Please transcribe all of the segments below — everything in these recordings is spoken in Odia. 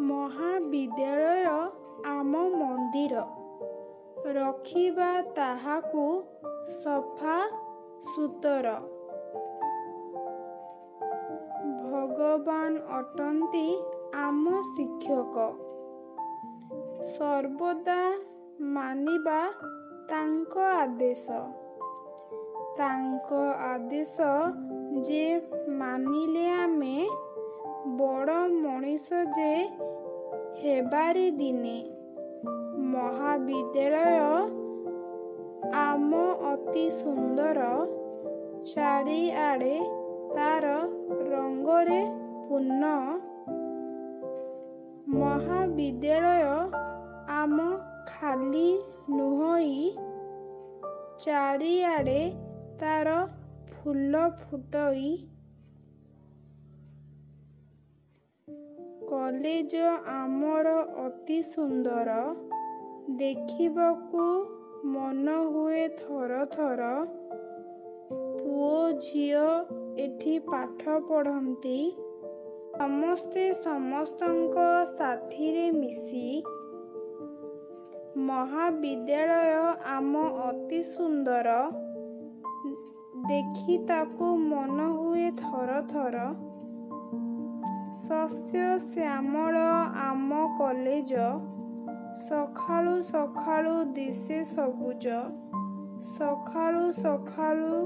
ମହାବିଦ୍ୟାଳୟ ଆମ ମନ୍ଦିର, ରଖିବା ତାହାକୁ ସଫା ସୁତର। ଭଗବାନ ଅଟନ୍ତି ଆମ ଶିକ୍ଷକ, ସର୍ବଦା ମାନିବା ତାଙ୍କ ଆଦେଶ। ତାଙ୍କ ଆଦେଶ ଯେ ମାନିଲେ ଆମେ ବଡ଼ ମଣିଷ ଯେ ହେବାରେ ଦିନେ। ମହାବିଦ୍ୟାଳୟ ଆମ ଅତି ସୁନ୍ଦର, ଚାରିଆଡ଼େ ତାର ରଙ୍ଗରେ ପୂର୍ଣ୍ଣ। ମହାବିଦ୍ୟାଳୟ ଆମ ଖାଲି ନୁହଁଇ, ଚାରିଆଡ଼େ ତାର ଫୁଲ ଫୁଟଇ। କଲେଜ ଆମର ଅତି ସୁନ୍ଦର, ଦେଖିବାକୁ ମନ ହୁଏ ଥର ଥର। ପୁଅ ଝିଅ ଏଠି ପାଠ ପଢ଼ନ୍ତି, ସମସ୍ତେ ସମସ୍ତଙ୍କ ସାଥିରେ ମିଶି। ମହାବିଦ୍ୟାଳୟ ଆମ ଅତି ସୁନ୍ଦର, ଦେଖି ତାକୁ ମନ ହୁଏ ଥର ଥର। ଶସ୍ୟ ଶ୍ୟାମଳ ଆମ କଲେଜ, ସକାଳୁ ସକାଳୁ ଦିଶେ ସବୁଜ। ସକାଳୁ ସକାଳୁ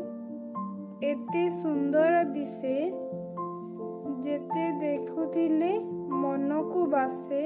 ଏତେ ସୁନ୍ଦର ଦିଶେ, ଯେତେ ଦେଖୁଥିଲେ ମନକୁ ବାସେ।